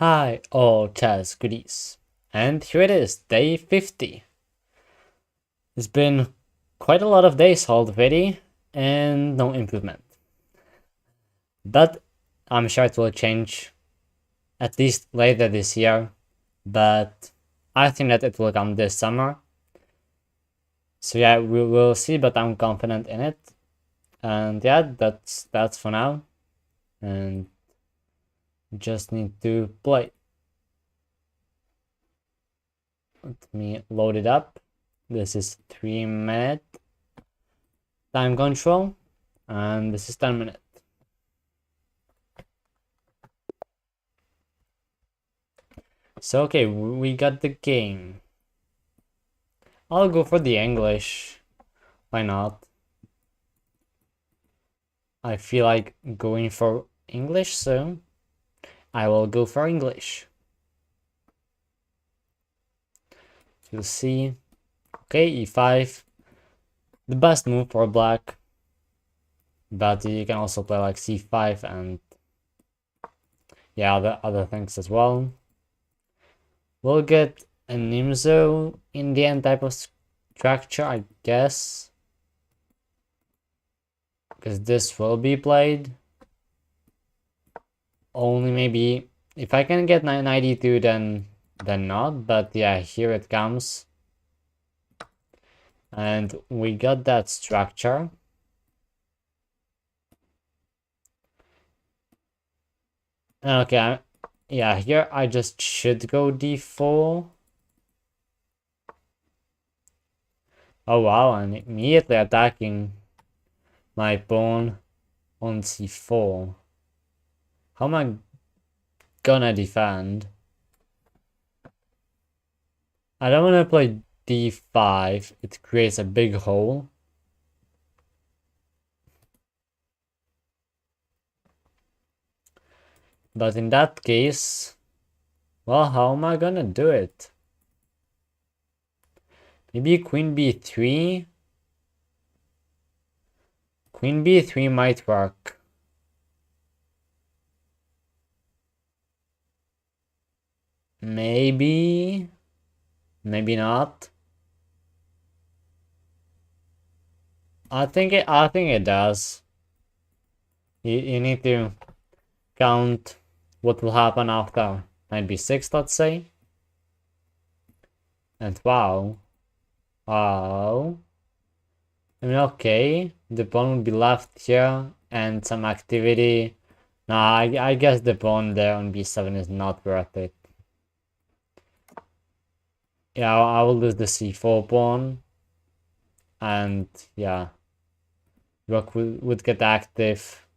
Hi, all chess goodies. And here it is, day 50. It's been quite a lot of days already, and no improvement. But I'm sure it will change, at least later this year. But I think that it will come this summer. So yeah, we will see, but I'm confident in it. And yeah, that's for now. And just need to play. Let me load it up. This is 3-minute time control, and this is 10 minutes. So okay, we got the game. I'll go for the English. Why not? I feel like going for English, so I will go for English. You'll see. Okay, e5. The best move for black. But you can also play like c5 and yeah, other things as well. We'll get a Nimzo Indian type of structure, I guess. Because this will be played. Only maybe if I can get 992, then not. But yeah, here it comes. And we got that structure. Okay, yeah, here I just should go d4. Oh wow, and immediately attacking my pawn on c4. How am I gonna defend? I don't want to play d5. It creates a big hole. But in that case, well, how am I gonna do it? Maybe queen b3? Queen b3 might work. Maybe not. I think it does. You need to count what will happen after knight b6, let's say. And wow. Oh. I mean, okay, the pawn would be left here and some activity. Nah, I guess the pawn there on b7 is not worth it. Yeah, I will lose the c4 pawn. And yeah, rook would get active.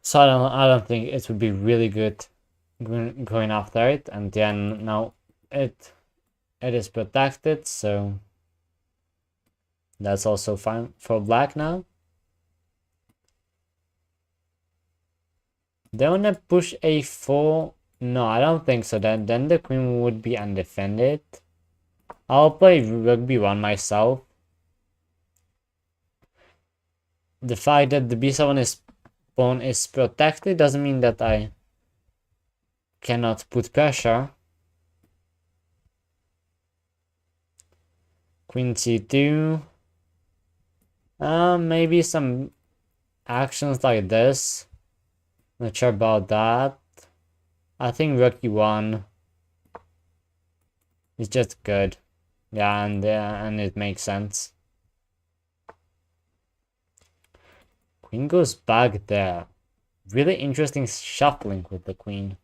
So I don't think it would be really good going after it. And then now it is protected, so that's also fine for black now. They wanna push a4. No, I don't think so. Then the queen would be undefended. I'll play rook b1 myself. The fact that the b7 pawn is protected doesn't mean that I cannot put pressure. Queen c2. Maybe some actions like this. Not sure about that. I think rook e1 is just good. Yeah, and it makes sense. Queen goes back there. Really interesting shuffling with the queen.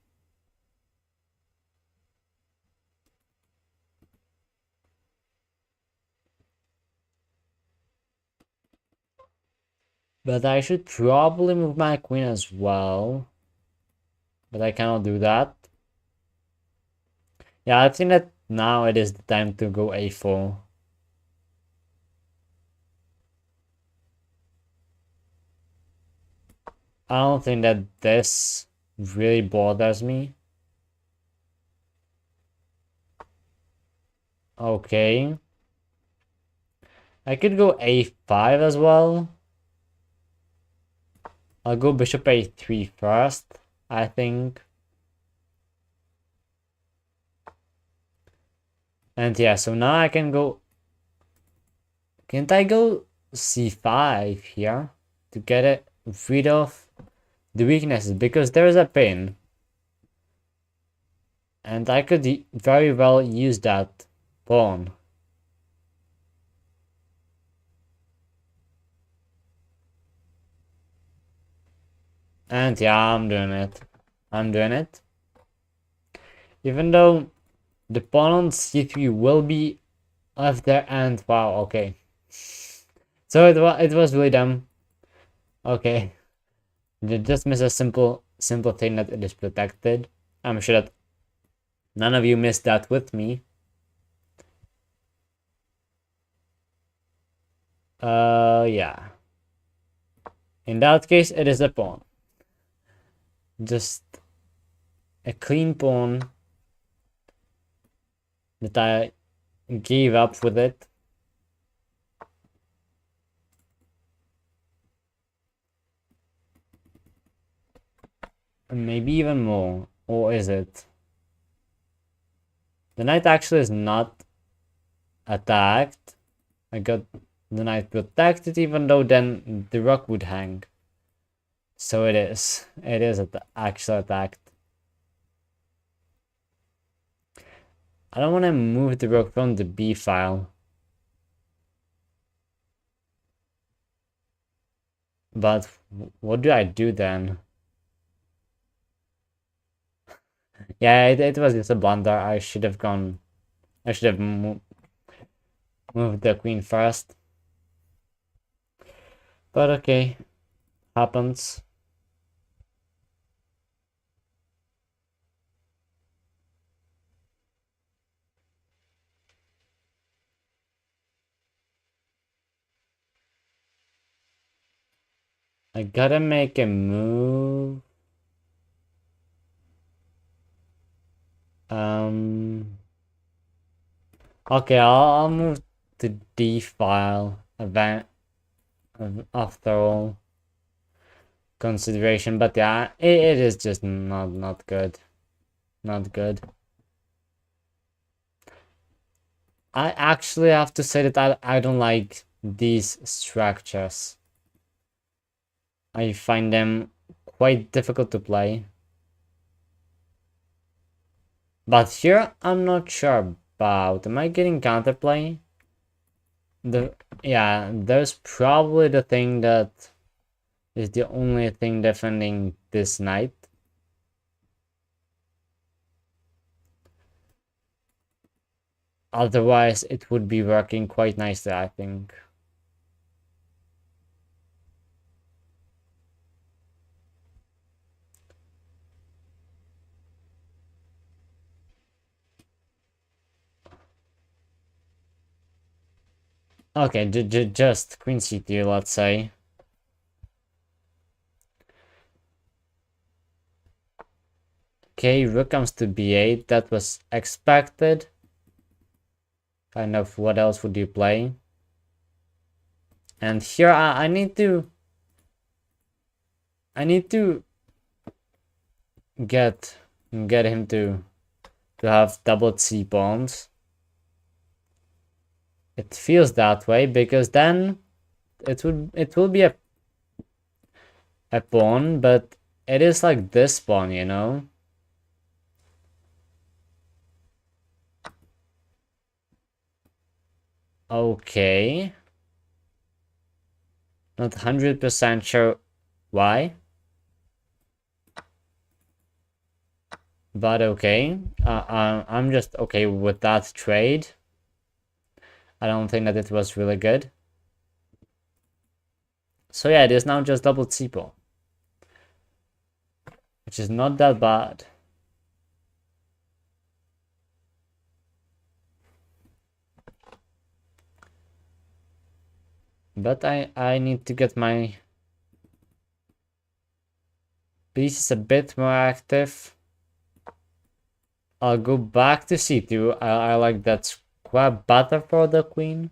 But I should probably move my queen as well. But I cannot do that. Yeah, I think that now it is the time to go a4. I don't think that this really bothers me. Okay. I could go a5 as well. I'll go bishop a3 first. I think. And yeah, so now I can go. Can't I go c5 here to get it rid of the weaknesses? Because there is a pin. And I could very well use that pawn. And yeah, I'm doing it. I'm doing it. Even though the pawn on c3 will be left there, and wow, okay. So it was really dumb. Okay. Just miss a simple thing that it is protected. I'm sure that none of you missed that with me. Yeah. In that case, it is a pawn. Just a clean pawn that I gave up with it. And maybe even more. Or is it? The knight actually is not attacked. I got the knight protected, even though then the rook would hang. So it is. It is actually attacked. I don't want to move the rook from the b file. But what do I do then? Yeah, it was just a blunder. I should have gone. I should have moved the queen first. But okay, happens. I gotta make a move. Okay, I'll move to D file event after all consideration, but yeah, it is just not good. Not good. I actually have to say that I don't like these structures. I find them quite difficult to play. But here I'm not sure about. Am I getting counterplay? Yeah, there's probably the thing that is the only thing defending this knight. Otherwise, it would be working quite nicely, I think. Okay, just queen c2, let's say. Okay, rook comes to b8. That was expected. Kind of, what else would you play? And here I need to get him to have double c pawns. It feels that way because then it will be a pawn, but it is like this pawn, you know. Okay. Not 100% sure why. But okay. I'm just okay with that trade. I don't think that it was really good. So yeah, it is now just double c pawn, which is not that bad. But I need to get my pieces a bit more active. I'll go back to c2. I like that square better for the queen.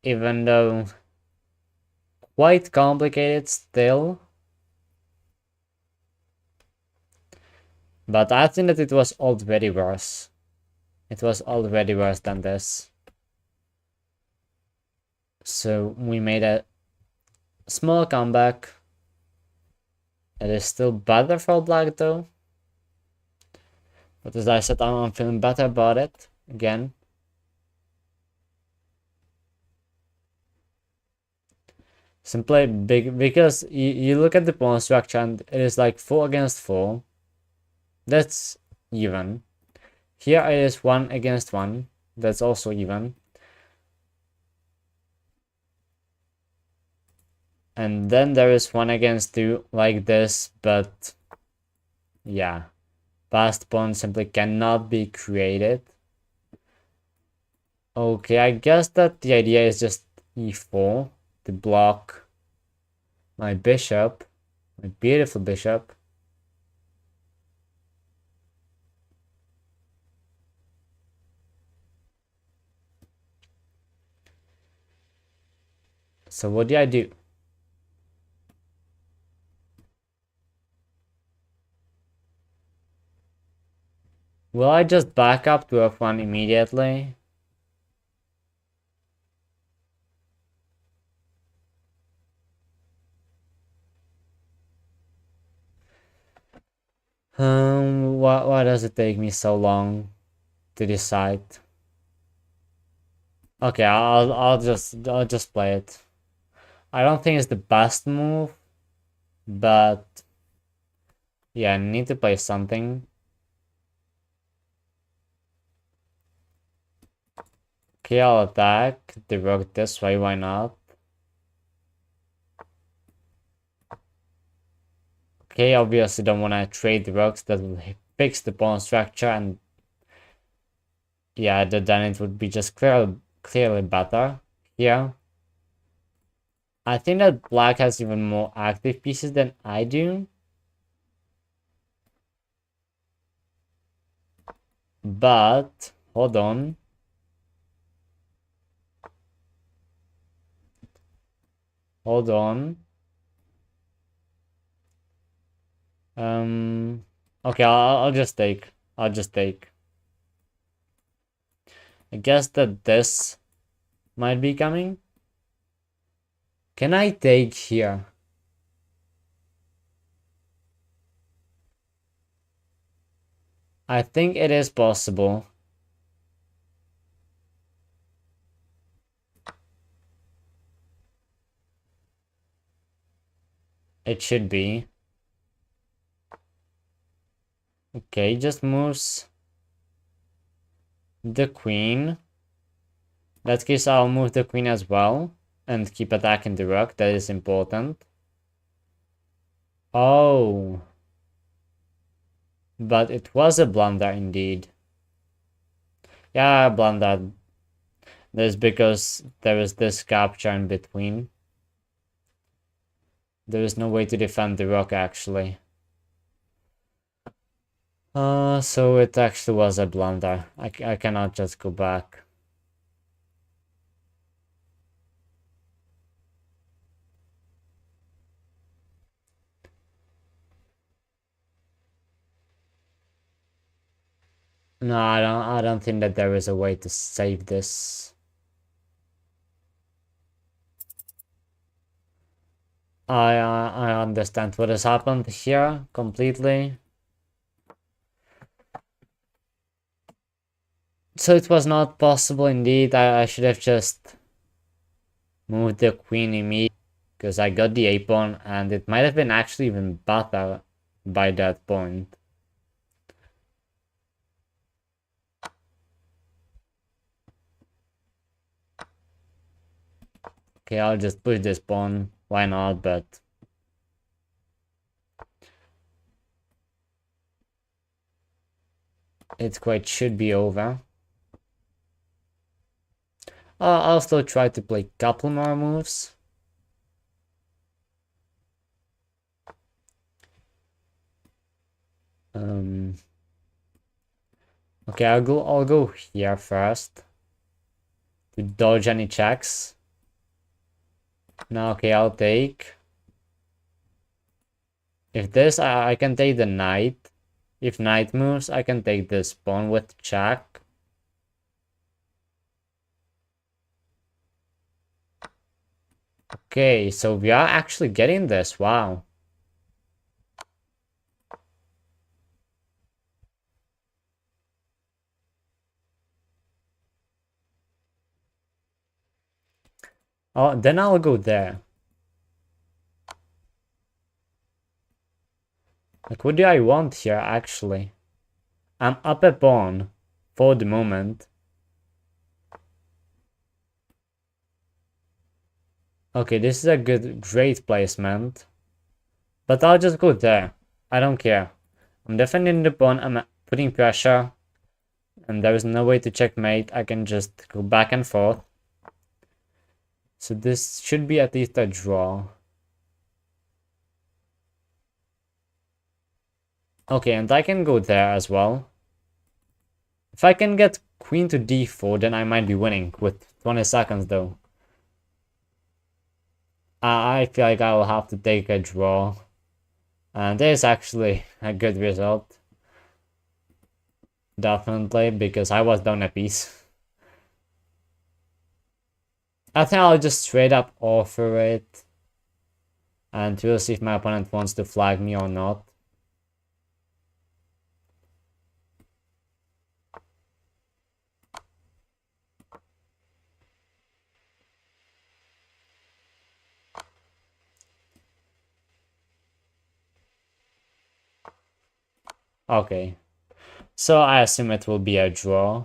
Even though quite complicated still. But I think that it was already worse. It was already worse than this. So we made a small comeback. It is still better for black though. But as I said, I'm feeling better about it again. Simply because you look at the pawn structure and it is like 4 against 4. That's even. Here it is 1 against 1. That's also even. And then there is 1 against 2 like this, but yeah. Passed pawn simply cannot be created. Okay, I guess that the idea is just e4 to block my bishop, my beautiful bishop. So what do I do? Will I just back up to f1 immediately? Why does it take me so long to decide? Okay, I'll just play it. I don't think it's the best move, but yeah, I need to play something. Okay, I'll attack the rook this way, why not? Okay, obviously don't want to trade the rooks, that will fix the pawn structure, and yeah, then it would be just clearly better here. I think that black has even more active pieces than I do. But, hold on. Hold on. Okay, I'll just take. I'll just take. I guess that this might be coming. Can I take here? I think it is possible. It should be. Okay, just moves the queen. In that case, I'll move the queen as well and keep attacking the rook. That is important. Oh. But it was a blunder indeed. Yeah, I blundered. That's because there is this capture in between. There is no way to defend the rook actually. So it actually was a blunder. I cannot just go back. No, I don't think that there is a way to save this. I understand what has happened here completely. So it was not possible indeed. I should have just moved the queen immediately because I got the a-pawn and it might have been actually even better by that point. Okay, I'll just push this pawn. Why not? But it quite should be over. I'll still try to play a couple more moves. Okay, I'll go here first to dodge any checks. Now, okay, I'll take. If this, I can take the knight. If knight moves, I can take this pawn with check. Okay, so we are actually getting this. Wow. Oh, then I'll go there. Like, what do I want here, actually? I'm up a pawn for the moment. Okay, this is a great placement. But I'll just go there. I don't care. I'm defending the pawn, I'm putting pressure. And there is no way to checkmate. I can just go back and forth. So this should be at least a draw. Okay, and I can go there as well. If I can get queen to d4, then I might be winning with 20 seconds though. I feel like I will have to take a draw. And there's actually a good result. Definitely, because I was down a piece. I think I'll just straight up offer it. And we'll see if my opponent wants to flag me or not. Okay. So I assume it will be a draw.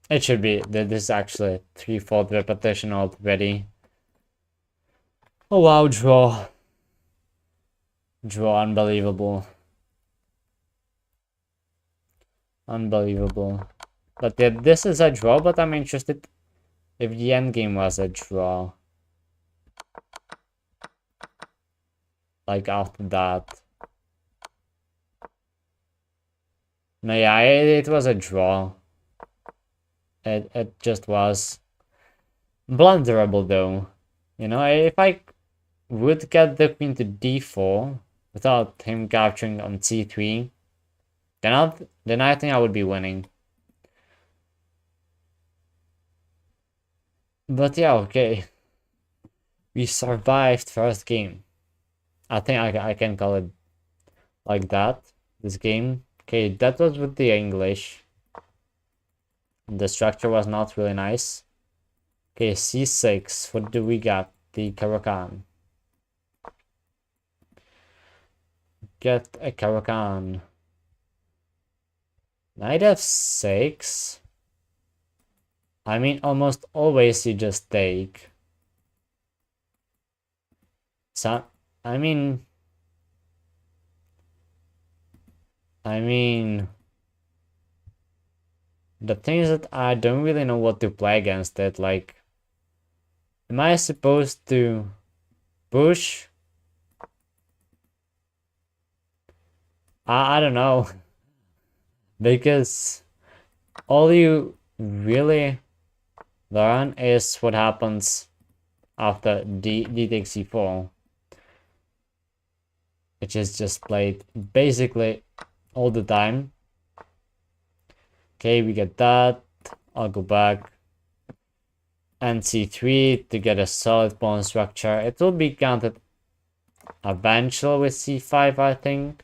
It should be. This is actually 3/4 repetition already. Oh wow, draw. Draw, unbelievable. Unbelievable. But yeah, this is a draw, but I'm interested if the endgame was a draw. Like after that. No, yeah, it was a draw. It just was blunderable though. You know, if I would get the queen to d4 without him capturing on c3, then I think I would be winning. But yeah, okay. We survived first game. I think I can call it like that. This game. Okay, that was with the English. The structure was not really nice. Okay, c6. What do we got? The Caro-Kann. Get a Caro-Kann. Knight f6. I mean, almost always you just take. So, I mean, the thing is that I don't really know what to play against it. Like, am I supposed to push? I don't know. Because all you really learn is what happens after d takes c4. Which is just played basically all the time. Okay, we get that. I'll go back. And c3 to get a solid pawn structure. It will be counted eventually with c5, I think.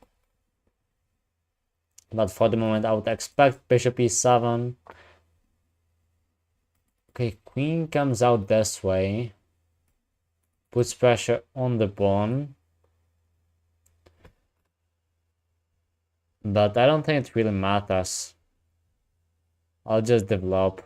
But for the moment, I would expect bishop e7. Okay, queen comes out this way. Puts pressure on the pawn. But I don't think it really matters. I'll just develop.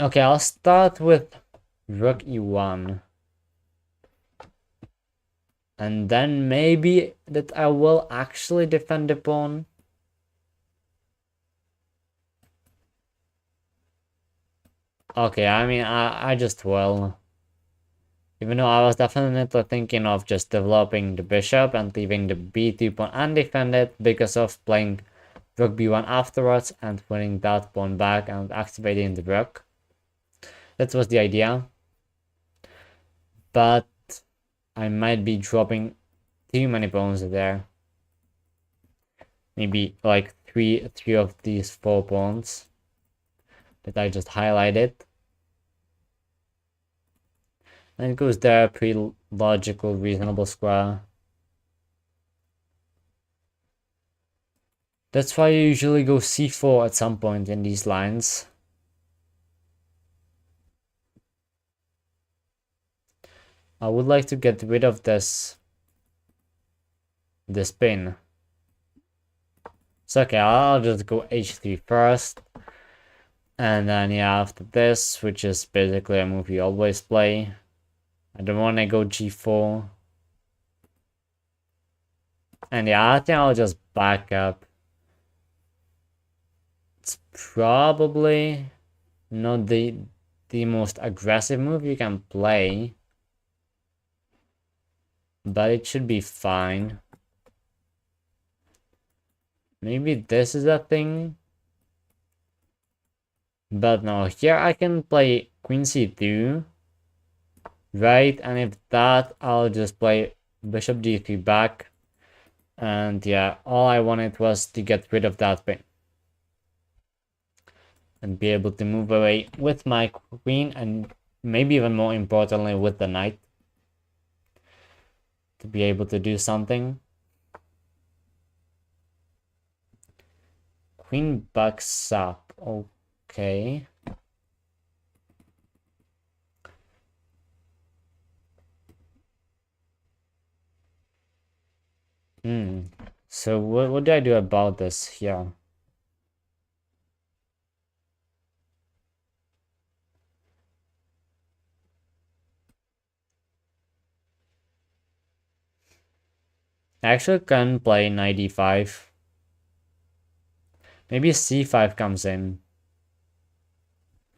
Okay, I'll start with rook e1. And then maybe that I will actually defend the pawn. Okay, I mean, I just will. Even though I was definitely thinking of just developing the bishop and leaving the b2 pawn undefended because of playing rook b1 afterwards and putting that pawn back and activating the rook. That was the idea. But I might be dropping too many pawns there. Maybe like three of these 4 pawns that I just highlighted. And it goes there, pretty logical, reasonable square. That's why I usually go c4 at some point in these lines. I would like to get rid of this pin. So okay, I'll just go h3 first. And then yeah, after this, which is basically a move you always play. I don't want to go g4. And yeah, I think I'll just back up. It's probably not the most aggressive move you can play. But it should be fine. Maybe this is a thing. But no, here I can play queen c2. Right, and if that, I'll just play bishop d3 back. And yeah, all I wanted was to get rid of that pin. And be able to move away with my queen and maybe even more importantly with the knight. To be able to do something. Queen backs up. Okay. So what do I do about this here? I actually can play knight e5. Maybe c5 comes in.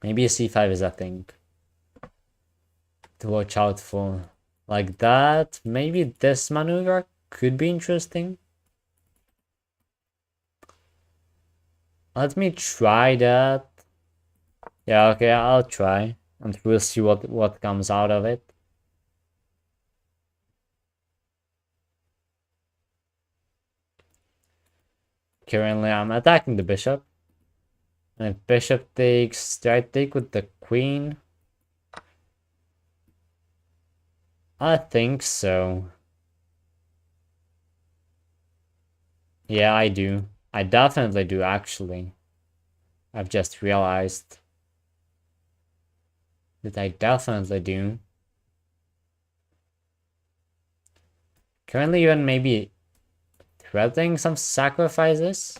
Maybe c5 is a thing to watch out for. Like that. Maybe this maneuver could be interesting. Let me try that. Yeah, okay, I'll try. And we'll see what comes out of it. Currently, I'm attacking the bishop. And if bishop takes, do I take with the queen? I think so. Yeah, I do. I definitely do, actually. I've just realized that I definitely do. Currently, even maybe threatening some sacrifices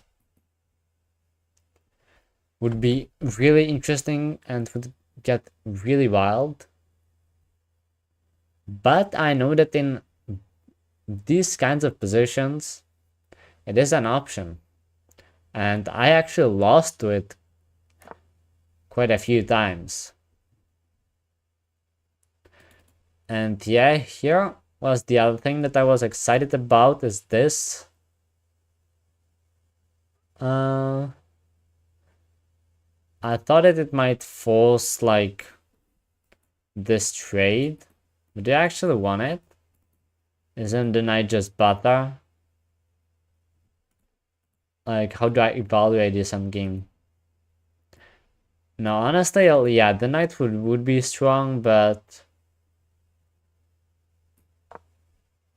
would be really interesting and would get really wild. But I know that in these kinds of positions, it is an option. And I actually lost to it quite a few times. And yeah, here was the other thing that I was excited about is this. I thought that it might force like this trade. But do I actually want it? Isn't the knight just butter? Like, how do I evaluate this on game? No, honestly, yeah, the knight would be strong, but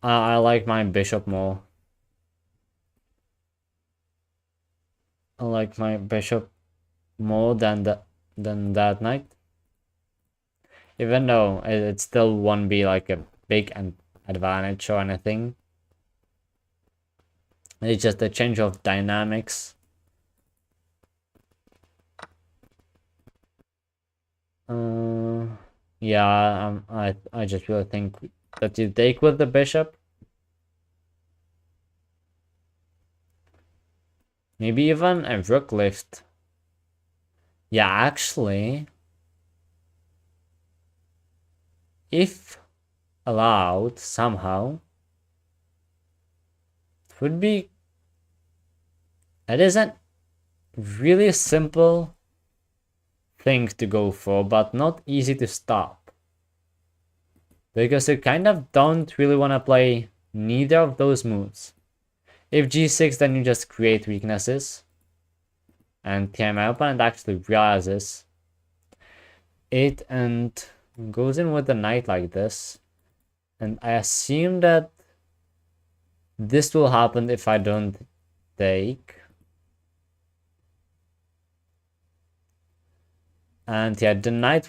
I like my bishop more. I like my bishop more than that knight. Even though it still won't be like a big advantage or anything. It's just a change of dynamics. Yeah, I just really think that you take with the bishop. Maybe even a rook lift. Yeah, actually, if allowed somehow, it would be... It isn't really simple thing to go for, but not easy to stop. Because you kind of don't really want to play neither of those moves. If g6, then you just create weaknesses. And yeah, my opponent actually realizes it and goes in with the knight like this. And I assume that this will happen if I don't take. And yeah, the knight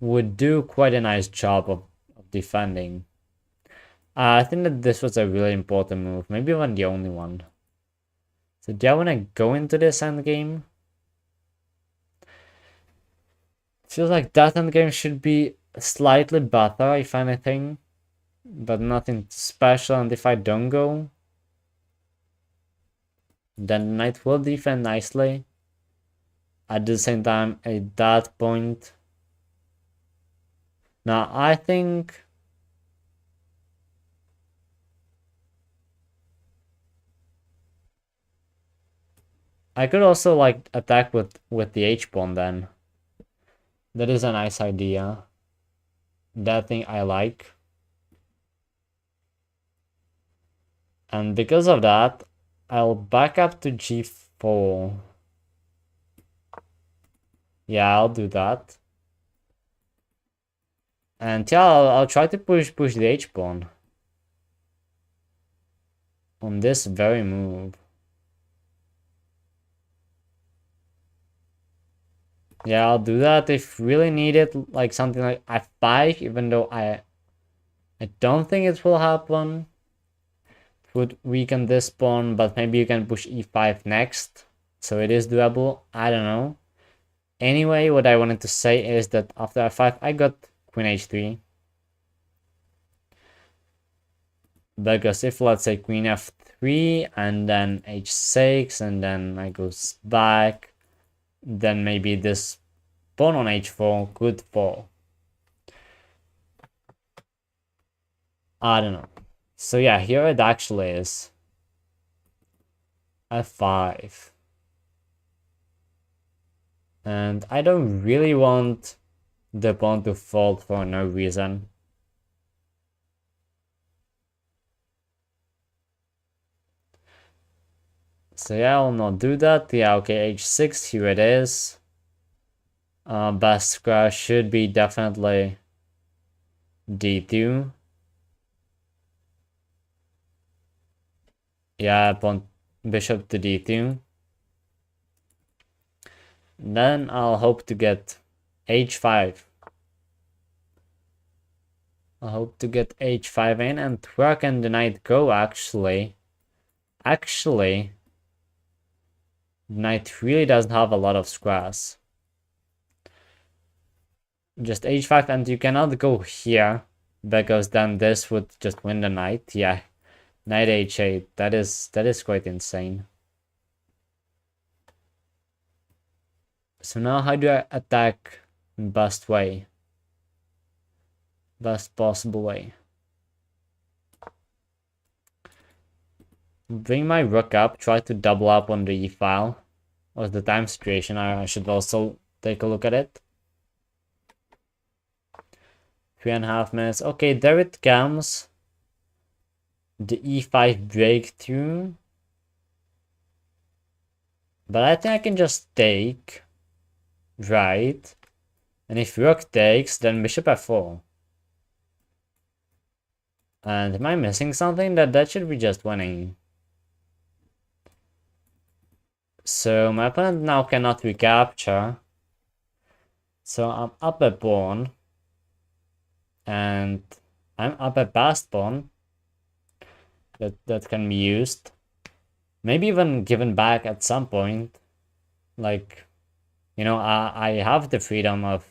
would do quite a nice job of defending. I think that this was a really important move, maybe even the only one. So do I want to go into this endgame? Feels like that endgame should be slightly better, if anything, but nothing special. And if I don't go, then the knight will defend nicely. At the same time, at that point, now I think I could also like attack with the h-pawn then. That is a nice idea. That thing I like. And because of that, I'll back up to g4. Yeah, I'll do that. And yeah, I'll try to push the h-pawn on this very move. Yeah, I'll do that if really needed, like something like f5, even though I don't think it will happen. It would weaken this pawn, but maybe you can push e5 next, so it is doable. I don't know. Anyway, what I wanted to say is that after f5, I got queen h3. Because if, let's say, queen f3, and then h6, and then I goes back, then maybe this pawn on h4 could fall. I don't know. So yeah, here it actually is. f5. And I don't really want the pawn to fall for no reason. So yeah, I'll not do that. Yeah, okay, h6, here it is. Best square should be definitely d2. Yeah, pawn bishop to d2. Then I'll hope to get h5. I hope to get h5 in, and where can the knight go actually? Actually, the knight really doesn't have a lot of squares. Just h5, and you cannot go here, because then this would just win the knight. Yeah, knight h8, that is quite insane. So now how do I attack best way? Best possible way. Bring my rook up, try to double up on the e-file. What's the time situation? I should also take a look at it. 3.5 minutes. Okay, there it comes. The e5 breakthrough. But I think I can just take. Right. And if rook takes, then bishop f4. And am I missing something? That should be just winning. So my opponent now cannot recapture. So I'm up a pawn. And I'm up a passed pawn. That can be used. Maybe even given back at some point. Like, you know, I have the freedom of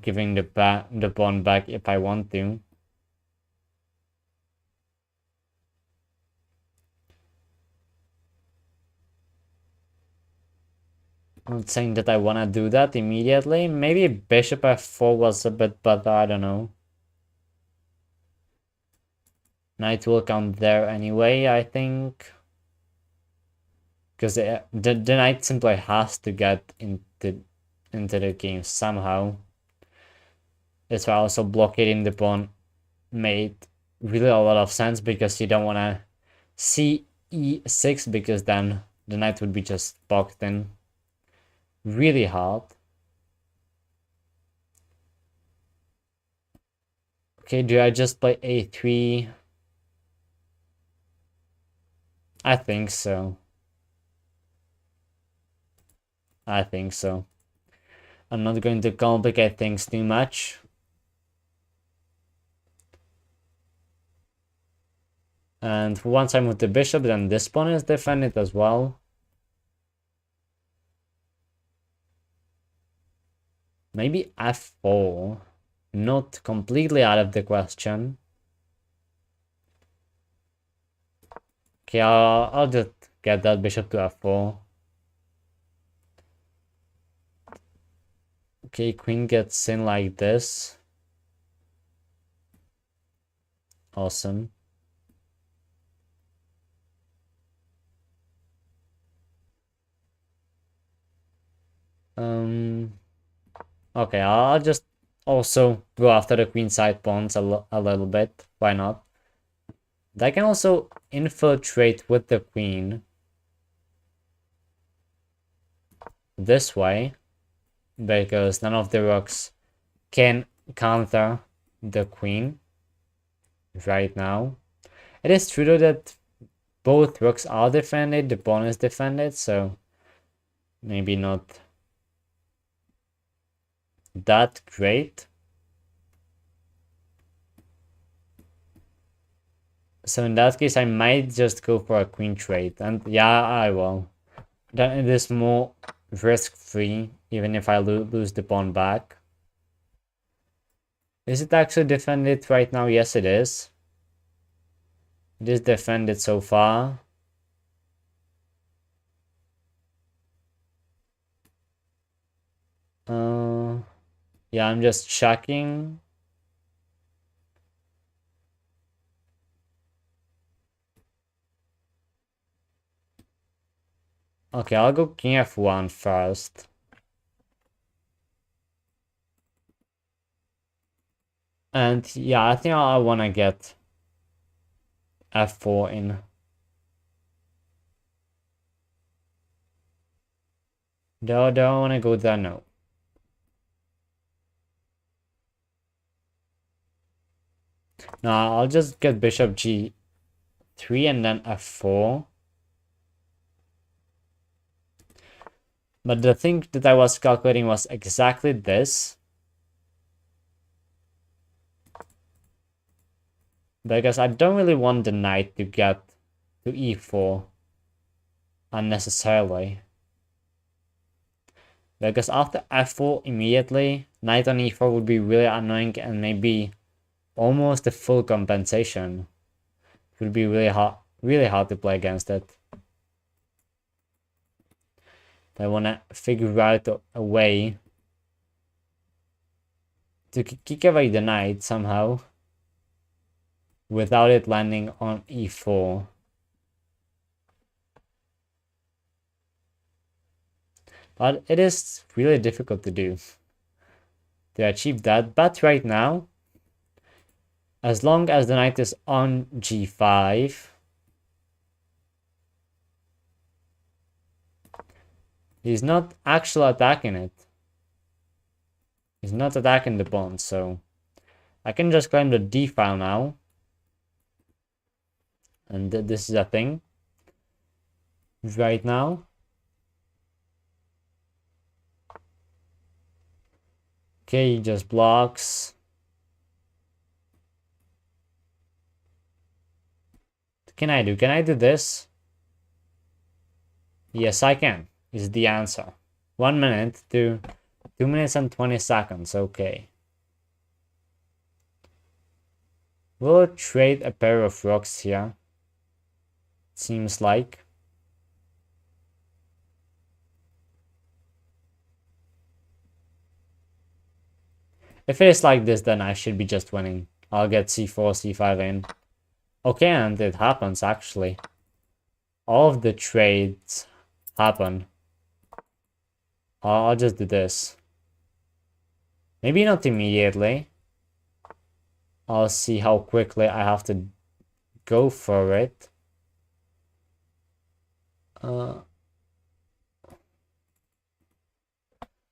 giving the pawn back if I want to. Not saying that I want to do that immediately. Maybe bishop f4 was a bit better, I don't know. Knight will come there anyway, I think. Because the knight simply has to get into the game somehow. That's why also blockading the pawn made really a lot of sense, because you don't want to see e6, because then the knight would be just boxed in really hard. Okay, do I just play a3? I think so. I think so. I'm not going to complicate things too much. And once I move the bishop, then this pawn is defended as well. Maybe f4. Not completely out of the question. Okay, I'll just get that bishop to f4. Okay, queen gets in like this. Awesome. Okay, I'll just also go after the queen side pawns a little bit. Why not? I can also infiltrate with the queen this way, because none of the rooks can counter the queen right now. It is true though that both rooks are defended, the pawn is defended, so maybe not that great. So in that case, I might just go for a queen trade, and yeah, I will. Then it is more risk-free, even if I lose the pawn back. Is it actually defended right now? Yes, it is. It is defended so far. Yeah, I'm just checking. Okay, I'll go king f1 first. And yeah, I think I want to get f4 in. Do I want to go there? No. No, I'll just get bishop g3 and then f4. But the thing that I was calculating was exactly this. Because I don't really want the knight to get to e4 unnecessarily. Because after f4 immediately, knight on e4 would be really annoying, and maybe almost a full compensation. It would be really hard to play against it. I want to figure out a way to kick away the knight somehow without it landing on e4. But it is really difficult to do, to achieve that. But right now, as long as the knight is on g5, he's not actually attacking it. He's not attacking the pawn, so I can just claim the d file now. And this is a thing right now. Okay, he just blocks. What can I do? Can I do this? Yes, I can, is the answer. 1 minute to 2 minutes and 20 seconds. Okay. We'll trade a pair of rooks here. Seems like. If it is like this, then I should be just winning. I'll get c4, c5 in. Okay, and it happens actually. All of the trades happen. I'll just do this. Maybe not immediately. I'll see how quickly I have to go for it.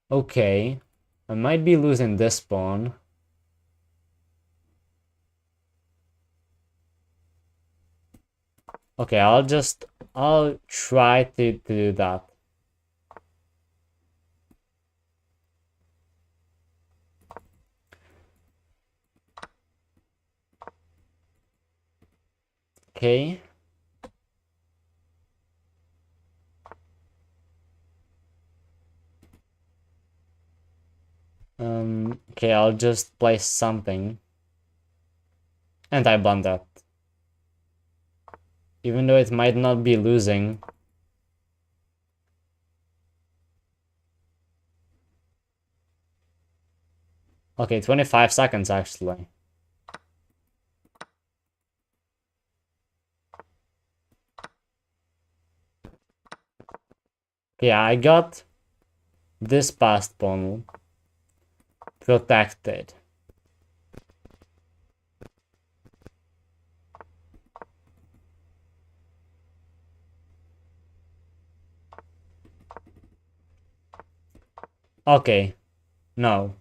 Okay. I might be losing this pawn. Okay, I'll try to do that. Okay. Okay, I'll just place something. And I blundered. Even though it might not be losing. Okay, 25 seconds actually. Yeah, I got this passed pawn protected. Okay, no.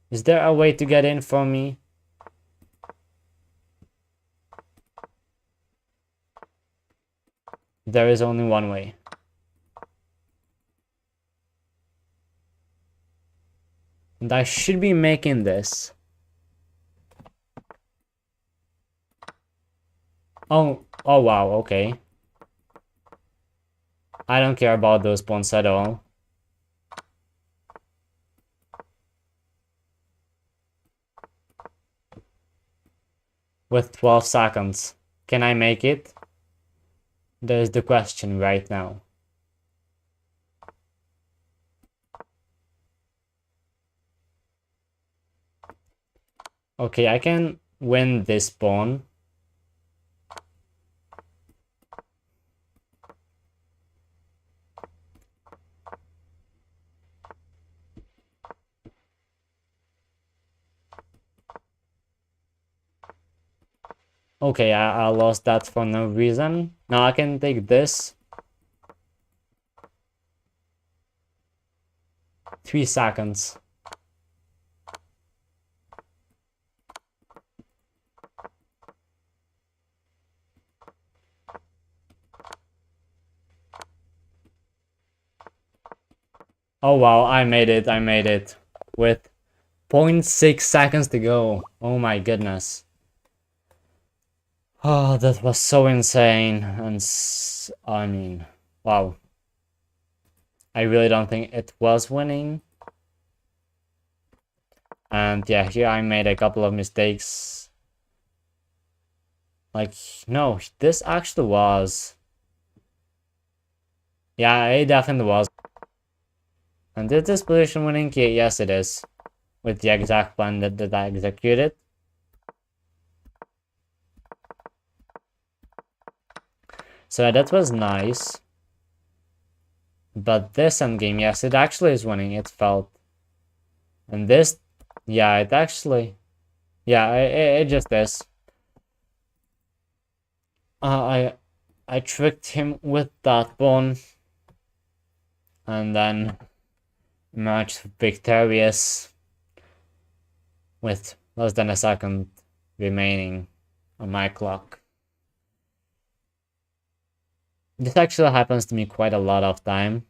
Is there a way to get in for me? There is only one way. And I should be making this. Oh wow, okay. I don't care about those pawns at all. With 12 seconds, can I make it? There's the question right now. Okay, I can win this pawn. Okay, I lost that for no reason. Now I can take this. 3 seconds. Oh wow, I made it. With 0.6 seconds to go. Oh my goodness. Oh, that was so insane. And I mean, wow. I really don't think it was winning. And yeah, here I made a couple of mistakes. Like, no, this actually was. Yeah, it definitely was. And is this position winning? Yeah, yes, it is. With the exact plan that I executed. So that was nice. But this endgame, yes, it actually is winning, it felt. And this, yeah, it actually, yeah, it just is. I tricked him with that pawn. And then emerged victorious with less than a second remaining on my clock. This actually happens to me quite a lot of time.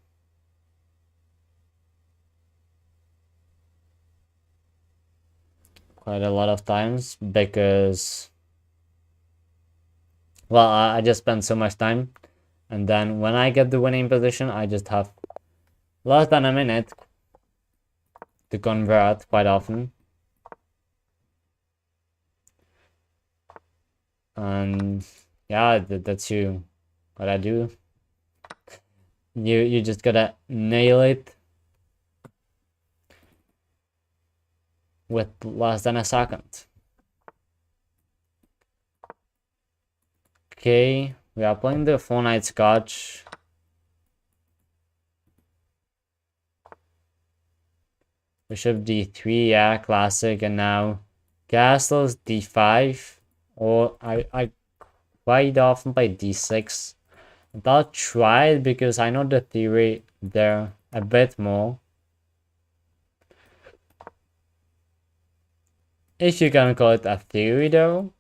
Quite a lot of times because, well, I just spend so much time, and then when I get the winning position, I just have less than a minute to convert quite often. And yeah, that's what I do. You just gotta nail it. with less than a second. Okay, we are playing the 4-knight Scotch. Bishop d3, yeah, classic, and now castles d5, or I quite often play d6. I'll try it because I know the theory there a bit more. If you can call it a theory though.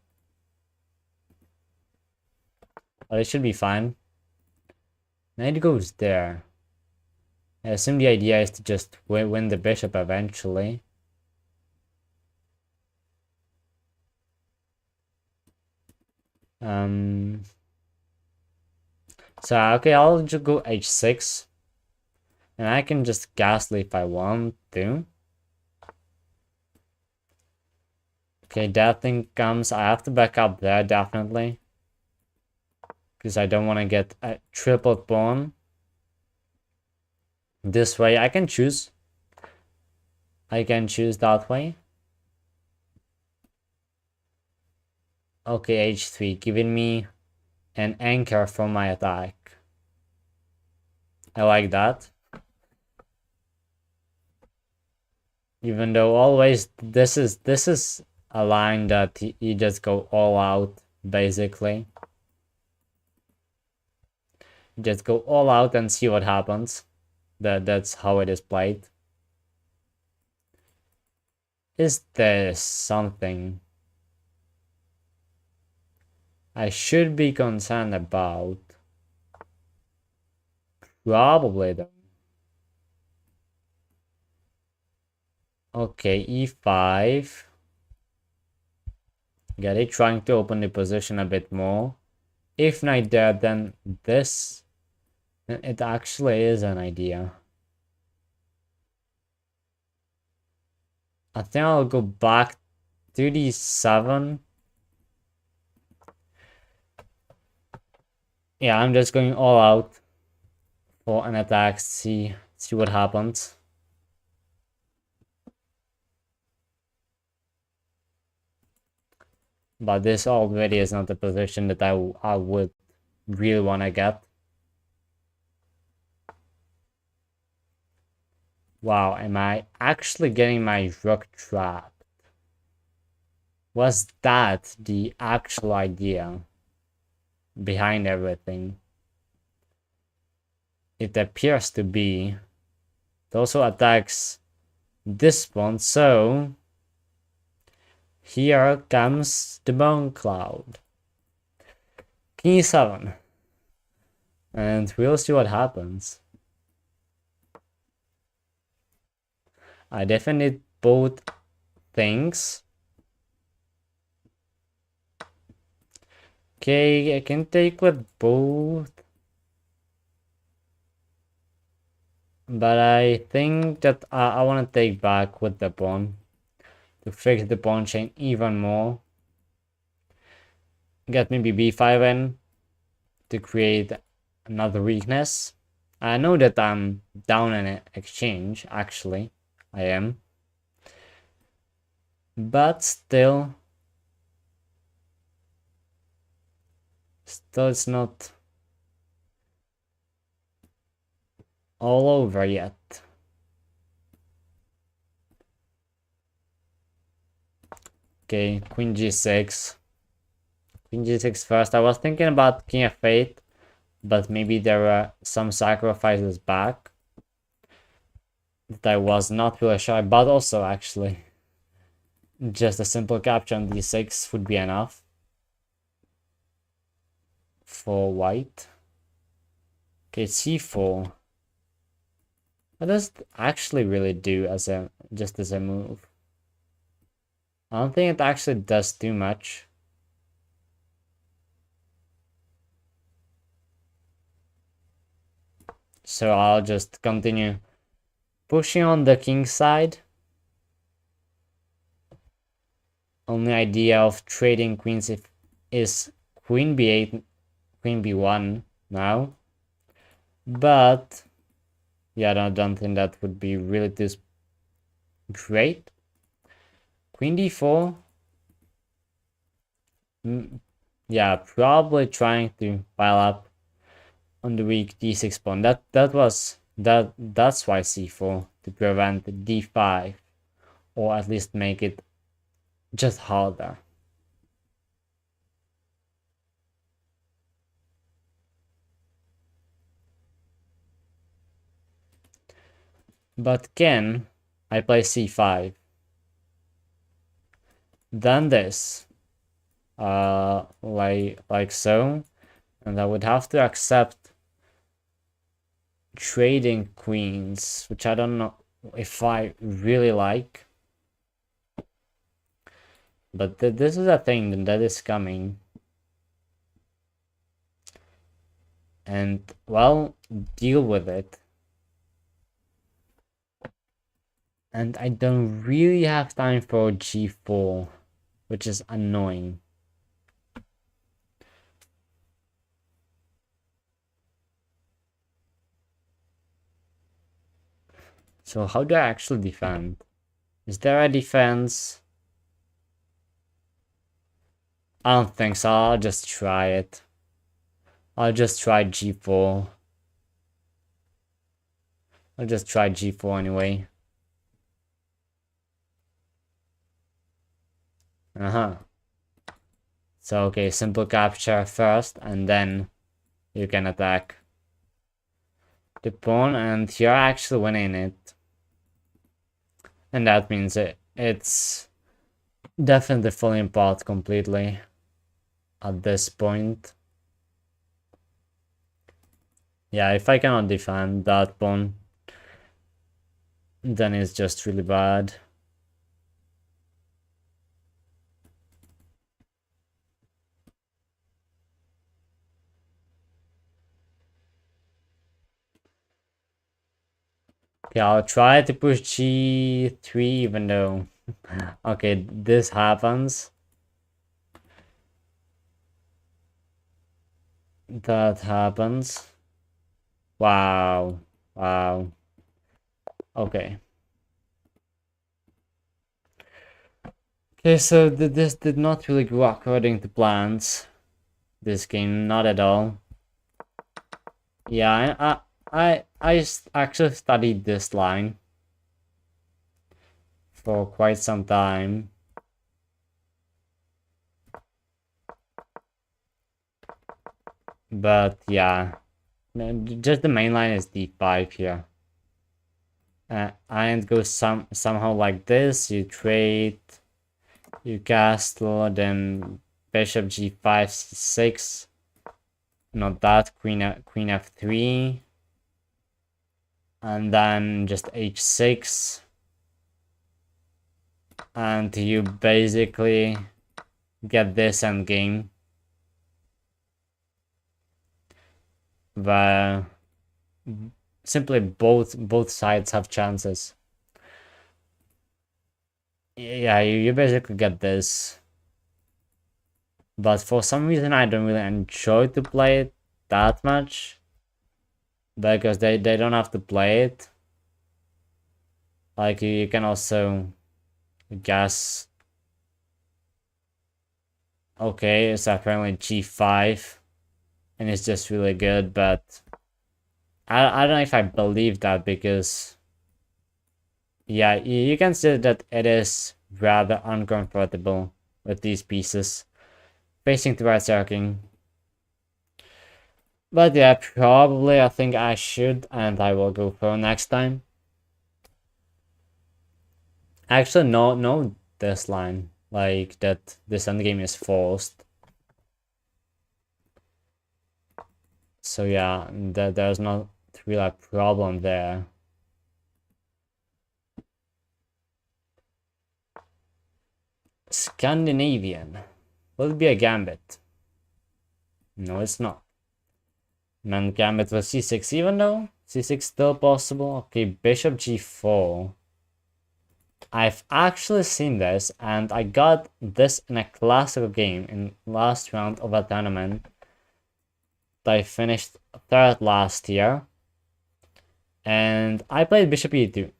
But it should be fine. Knight goes there. I assume the idea is to just win the bishop eventually. So okay, I'll just go h6. And I can just castle if I want to. Okay, that thing comes. I have to back up there, definitely. Because I don't want to get a triple pawn. This way, I can choose. I can choose that way. Okay, h3, giving me an anchor for my attack. I like that. Even though always this is a line that you just go all out, basically. Just go all out and see what happens. That's how it is played. Is there something I should be concerned about? Probably though. Okay, e5. Get it, trying to open the position a bit more. If knight there, then this. It actually is an idea. I think I'll go back to d7. Yeah, I'm just going all out for an attack, see what happens. But this already is not the position that I would really want to get. Wow, am I actually getting my rook trapped? Was that the actual idea behind everything? It appears to be. It also attacks this pawn, so here comes the bone cloud. King e7. And we'll see what happens. I definitely need both things. Okay, I can take with both. But I think that I want to take back with the pawn to fix the pawn chain even more. Get maybe b5 in to create another weakness. I know that I'm down in exchange, actually. I am. But still it's not all over yet. Okay, queen g6. Queen g6 first. I was thinking about king f8, but maybe there were some sacrifices back that I was not really sure about. Also, actually, just a simple capture on d6 would be enough for white. Okay, c4. What does it actually really do as a move? I don't think it actually does too much. So I'll just continue pushing on the king side. Only idea of trading queens is queen b8, queen b1 now. But yeah, I don't think that would be really too great. queen d4. Yeah, probably trying to pile up on the weak d6 pawn. That's why c4 to prevent the d5, or at least make it just harder. But can I play c5? Then this, like so, and I would have to accept trading queens, which I don't know if I really like. But this is a thing that is coming. And, well, deal with it. And I don't really have time for g4, which is annoying. So how do I actually defend? Is there a defense? I don't think so. I'll just try it. I'll just try g4. I'll just try g4 anyway. So, okay, simple capture first, and then you can attack the pawn, and you're actually winning it. And that means it's definitely falling apart completely at this point. Yeah, if I cannot defend that pawn, then it's just really bad. Okay, I'll try to push g3 even though... Okay, this happens. That happens. Wow. Wow. Okay. Okay, so this did not really go according to plans. This game, not at all. Yeah, I actually studied this line for quite some time. But yeah, just the main line is d5 here. And goes somehow like this. You trade, you castle, then bishop g5, c6. Not that, queen f3. And then just h6. And you basically get this endgame. Where simply both sides have chances. Yeah, you basically get this. But for some reason I don't really enjoy to play it that much. Because they don't have to play it. Like you can also guess. Okay, it's apparently g5. And it's just really good, but I don't know if I believe that because yeah, you can see that it is rather uncomfortable with these pieces facing towards arcing. But yeah, probably I think I should, and I will go for next time. Actually, no, this line, like that this endgame is forced. So yeah, there's not really a problem there. Scandinavian. Will it be a gambit? No, it's not. Man gambit was c6 even though? c6 still possible? Okay, bishop g4. I've actually seen this, and I got this in a classical game in last round of a tournament. I finished third last year. And I played bishop e2.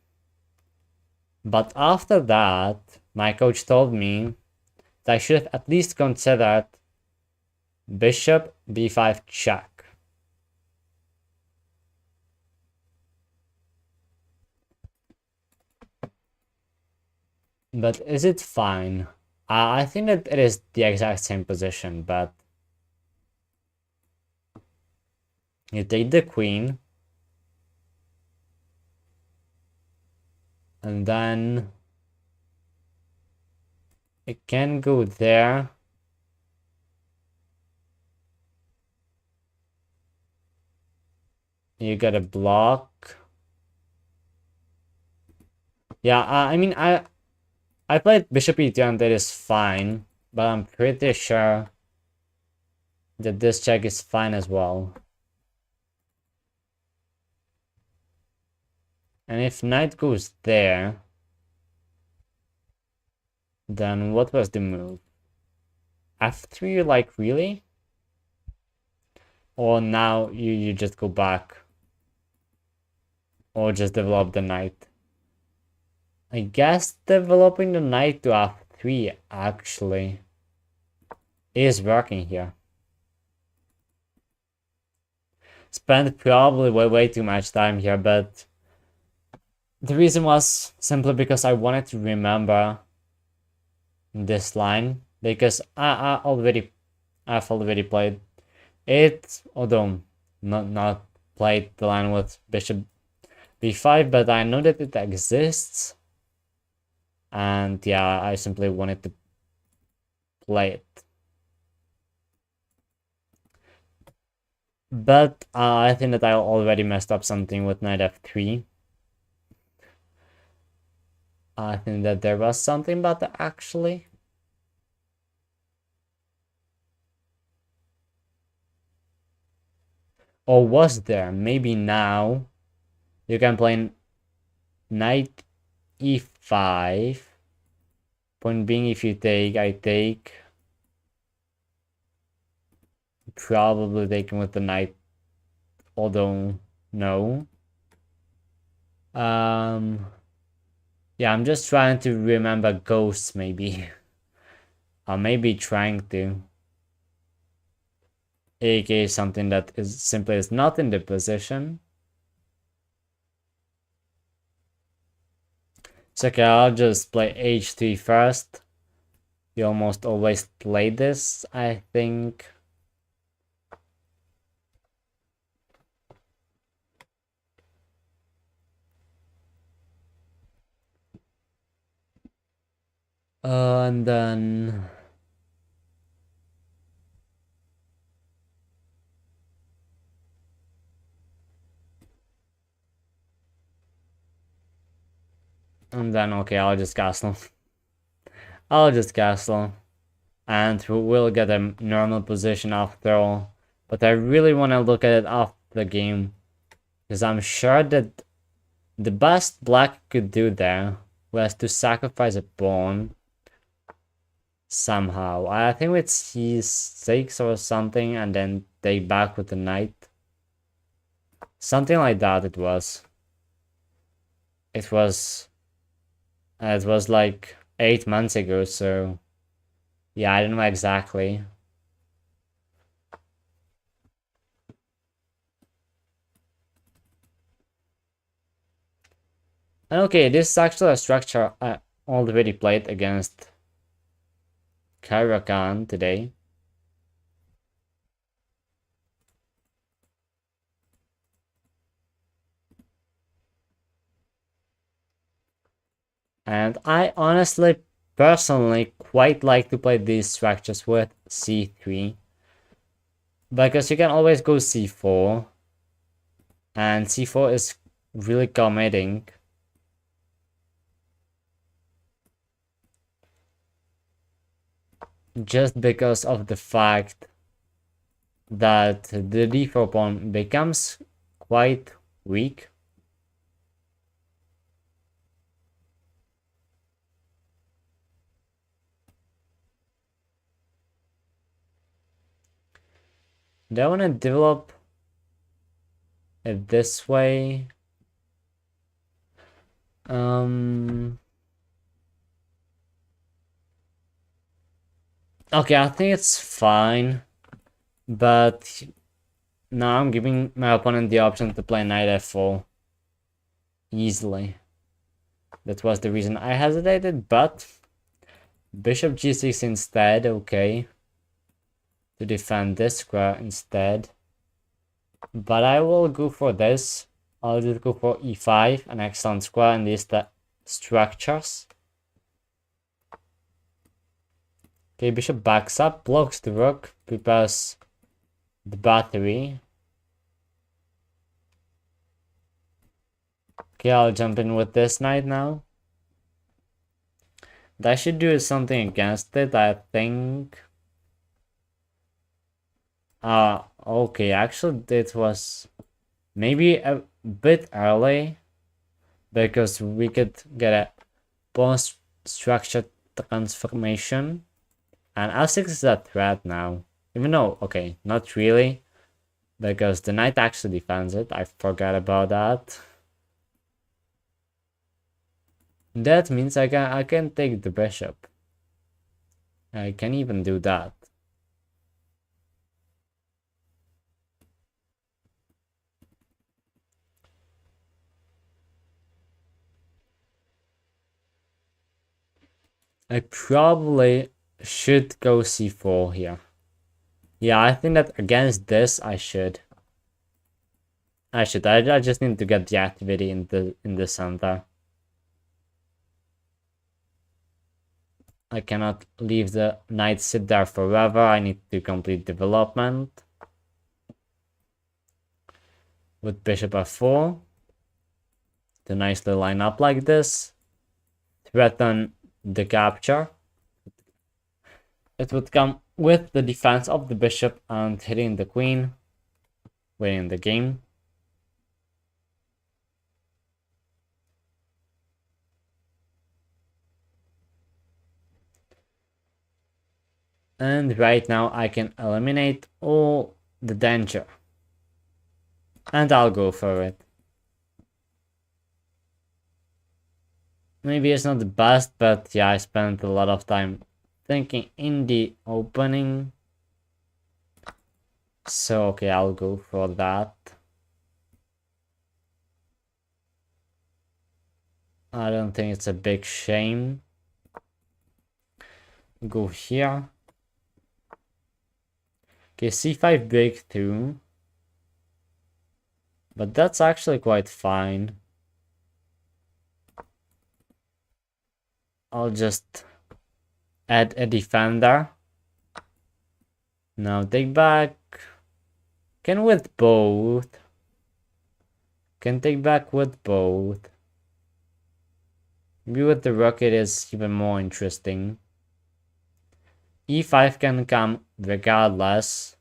But after that, my coach told me that I should have at least considered bishop b5 check. But is it fine? I think that it is the exact same position, but you take the queen, and then it can go there. You got a block. Yeah, I mean, I played bishop e2 and that is fine, but I'm pretty sure that this check is fine as well. And if knight goes there, then what was the move? F3, like, really? Or now you just go back? Or just develop the knight? I guess developing the knight to F3 actually is working here. Spent probably way too much time here, but the reason was simply because I wanted to remember this line, because I've already played it, although not played the line with bishop b5, but I know that it exists, and yeah, I simply wanted to play it. But I think that I already messed up something with knight f3. I think that there was something about that actually. Or was there? Maybe now you can play knight e5. Point being, if you take, I take. Probably taking with the knight, although no. Yeah, I'm just trying to remember ghosts, maybe. Or maybe trying to. AK something that is simply is not in the position. So okay, I'll just play h3 first. You almost always play this, I think. And then okay, I'll just castle. I'll just castle. And we'll get a normal position after all. But I really want to look at it after the game, because I'm sure that the best black could do there was to sacrifice a pawn somehow. I think with c6 or something, and then take back with the knight. Something like that it was. It was like 8 months ago, so yeah, I don't know exactly. Okay, this is actually a structure I already played against Caro-Kann today. And I honestly, personally, quite like to play these structures with c3. Because you can always go c4. And c4 is really committing. Just because of the fact that the d4 pawn becomes quite weak. Do I want to develop it this way? Okay, I think it's fine, but now I'm giving my opponent the option to play knight f4 easily. That was the reason I hesitated, but bishop g6 instead, okay, to defend this square instead. But I will go for this. I'll just go for e5, an excellent square in these structures. Okay, bishop backs up, blocks the rook, prepares the battery. Okay, I'll jump in with this knight now. What I should do is something against it, I think. Okay, actually it was maybe a bit early, because we could get a bonus structure transformation. And f6 is a threat now. Even though, okay, not really, because the knight actually defends it. I forgot about that. That means I can take the bishop. I can even do that. I probably should go c4 here. Yeah, I think that against this I should. I just need to get the activity in the center. I cannot leave the knight sit there forever. I need to complete development. With bishop f4. To nicely line up like this. Threaten the capture. It would come with the defense of the bishop and hitting the queen. Winning the game. And right now I can eliminate all the danger. And I'll go for it. Maybe it's not the best, but yeah, I spent a lot of time thinking in the opening. So okay, I'll go for that. I don't think it's a big shame. Go here. Okay, c5 breakthrough. But that's actually quite fine. I'll just add a defender. Now take back. Can with both. Can take back with both. Maybe with the rook it is even more interesting. e5 can come regardless.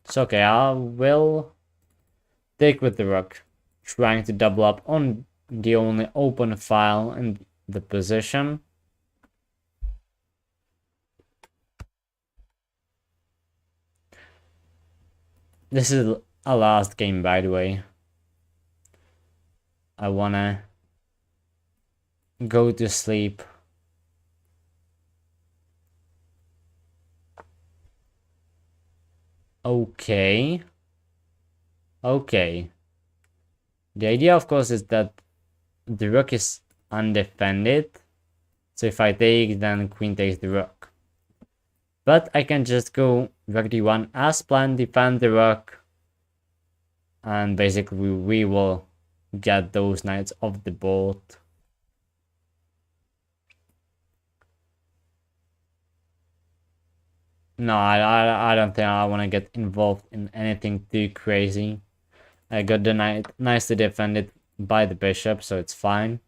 It's okay, I will take with the rook, trying to double up on the only open file in the position. This is a last game, by the way. I wanna go to sleep. Okay. Okay. The idea, of course, is that the rook is undefended. So if I take, then queen takes the rook. But I can just go rook d1 as planned, defend the rook. And basically we will get those knights off the board. No, I don't think I want to get involved in anything too crazy. I got the knight nicely defended by the bishop, so it's fine.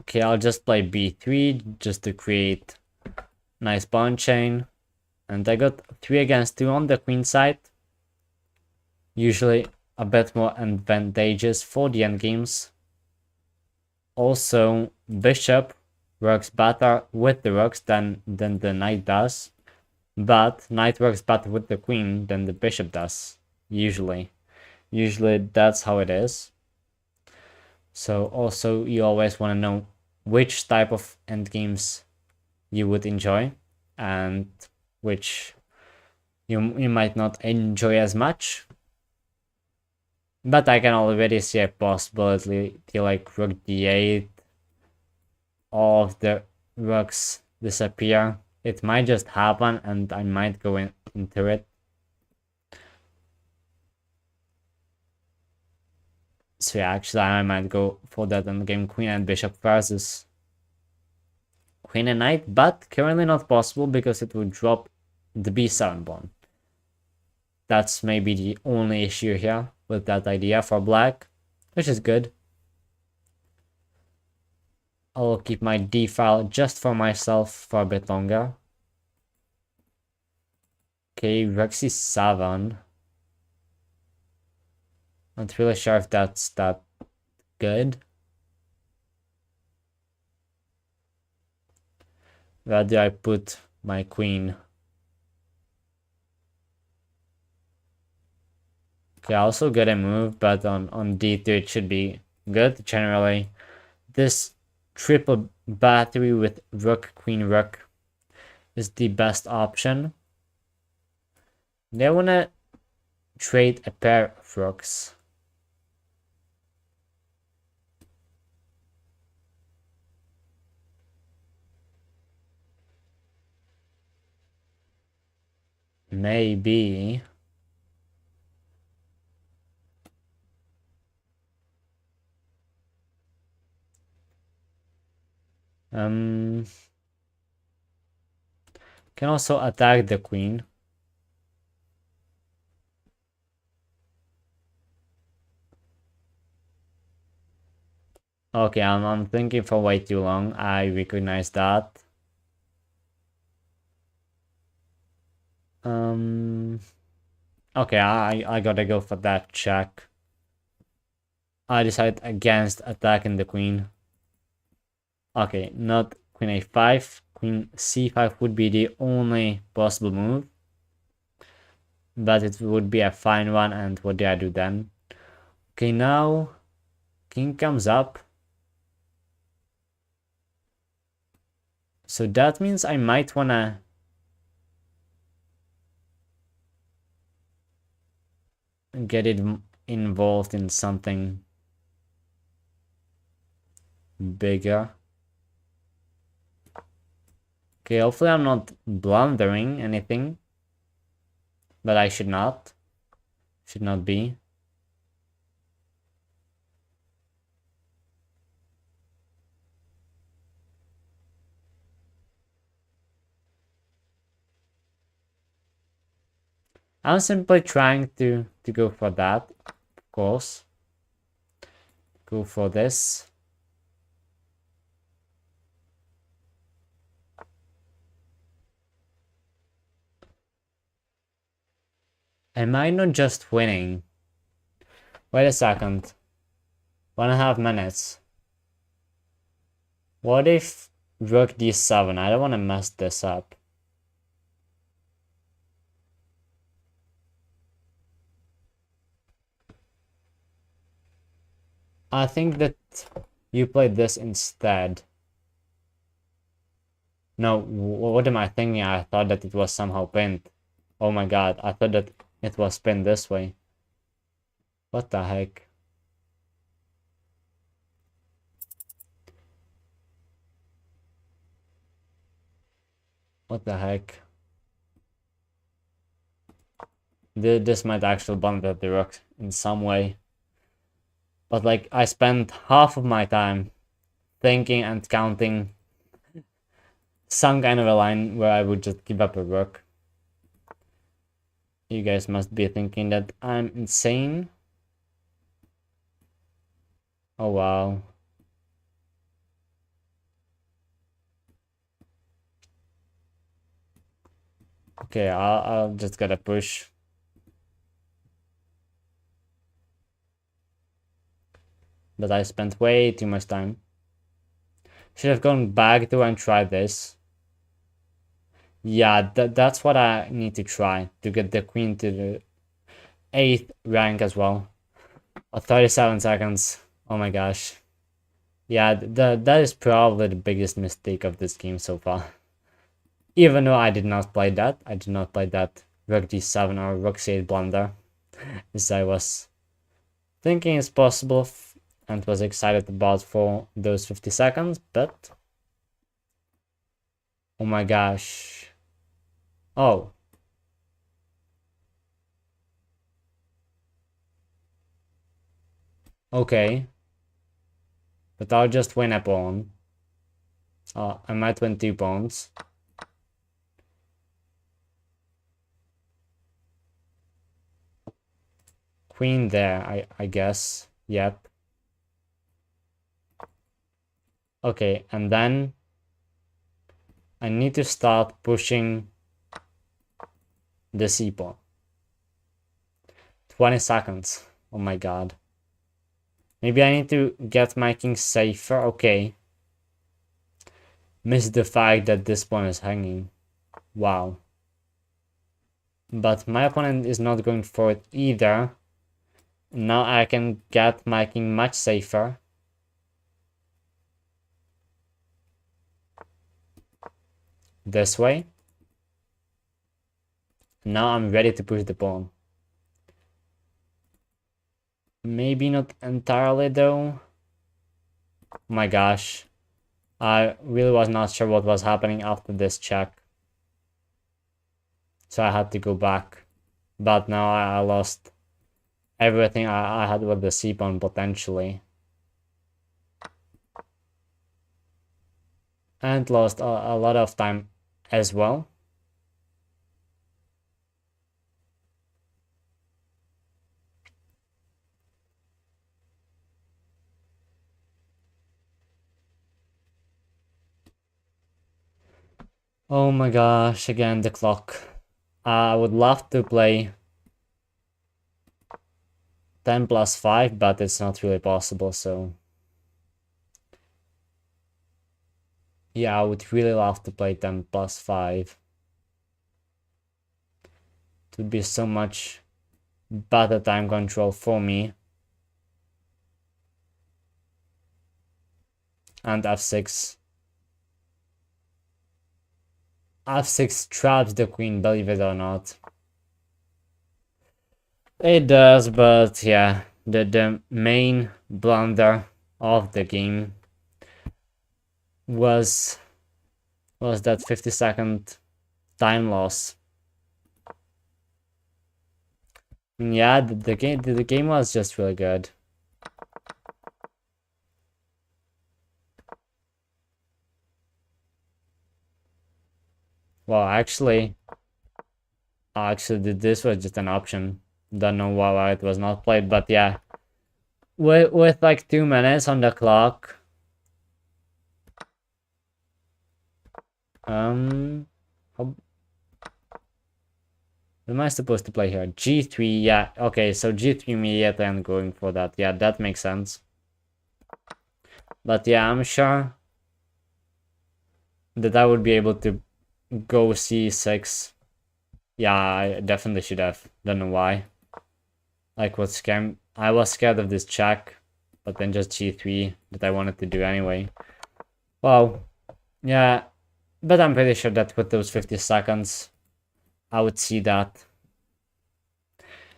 Okay, I'll just play b3 just to create nice pawn chain. And I got 3 against 2 on the queen side. Usually a bit more advantageous for the endgames. Also, bishop works better with the rooks than the knight does. But knight works better with the queen than the bishop does. usually. Usually that's how it is. So also you always want to know which type of endgames you would enjoy and which you might not enjoy as much. But I can already see a possibility like rook d8, all of the rooks disappear. It might just happen and I might go into it. So yeah, actually I might go for that endgame, queen and bishop versus queen and knight, but currently not possible because it would drop the b7 pawn. That's maybe the only issue here with that idea for black, which is good. I'll keep my d file just for myself for a bit longer. Okay, rook c7. Not really sure if that's that good. Where do I put my queen? Okay, I also get a move, but on d2 it should be good generally. This triple battery with rook, queen, rook is the best option. They wanna trade a pair of rooks. Maybe. Can also attack the queen. Okay, I'm thinking for way too long. I recognize that. Okay, I gotta go for that check. I decide against attacking the queen. Okay, not queen a5. Queen c5 would be the only possible move. But it would be a fine one, and what do I do then? Okay, now king comes up. So that means I might wanna get it involved in something bigger. Okay, hopefully I'm not blundering anything. But I should not. Should not be. I'm simply trying to go for that, of course. Go for this. Am I not just winning? Wait a second. 1.5 minutes. What if rook d7? I don't want to mess this up. I think that you played this instead. No, what am I thinking? I thought that it was somehow pinned. Oh my god, I thought that it was pinned this way. What the heck? What the heck? This might actually bump the rook in some way. But like, I spent half of my time thinking and counting some kind of a line where I would just give up a rook. You guys must be thinking that I'm insane. Oh wow. Okay, I'll just gotta push. But I spent way too much time. Should have gone back to and tried this. Yeah, that's what I need to try to get the queen to 8th rank as well. 37 seconds. Oh my gosh. Yeah, that is probably the biggest mistake of this game so far. Even though I did not play that. I did not play that Rook D7 or Rook C8 blunder. As I was thinking it's possible and was excited about for those 50 seconds, but... Oh my gosh. Oh. Okay. But I'll just win a pawn. I might win 2 pawns. Queen there, I guess. Yep. Okay, and then I need to start pushing the C pawn. 20 seconds. Oh my god. Maybe I need to get my king safer. Okay. Miss the fact that this pawn is hanging. Wow. But my opponent is not going for it either. Now I can get my king much safer. This way. Now I'm ready to push the pawn. Maybe not entirely though. Oh my gosh. I really was not sure what was happening after this check. So I had to go back. But now I lost everything I had with the C pawn potentially. And lost a lot of time as well. Oh my gosh, again the clock. I would love to play 10 plus 5, but it's not really possible, so... Yeah, I would really love to play 10 plus 5. It would be so much better time control for me. And f6. f6 traps the queen, believe it or not. It does, but yeah, the main blunder of the game was that 50-second time loss. Yeah, the game was just really good. Well, actually, this was just an option. Don't know why it was not played, but yeah. With like 2 minutes on the clock. What am I supposed to play here? G3, yeah. Okay, so G3 immediately I'm going for that. Yeah, that makes sense. But yeah, I'm sure that I would be able to go C6. Yeah, I definitely should have. Don't know why. Like, what scam? I was scared of this check, but then just G3 that I wanted to do anyway. Well, yeah, but I'm pretty sure that with those 50 seconds, I would see that.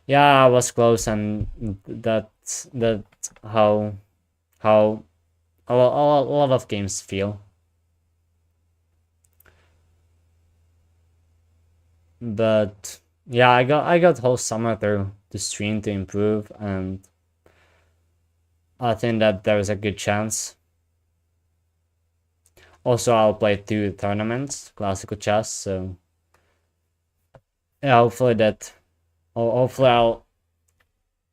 Yeah, I was close, and that's how a lot of games feel. But yeah, I got whole summer through the stream to improve, and I think that there is a good chance. Also, I'll play 2 tournaments, classical chess, so yeah, hopefully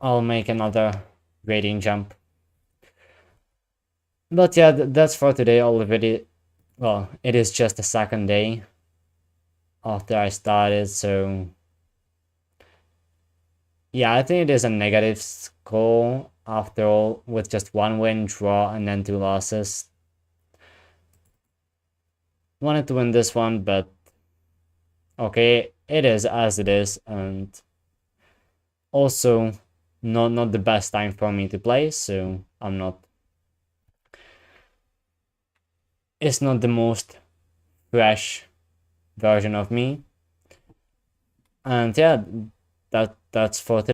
I'll make another rating jump. But yeah, that's for today already. Well, it is just the 2nd day after I started, so yeah, I think it is a negative score after all, with just 1 win, draw, and then 2 losses. Wanted to win this one, but okay, it is as it is, and Also, not the best time for me to play, so it's not the most fresh version of me. And yeah, that's for today.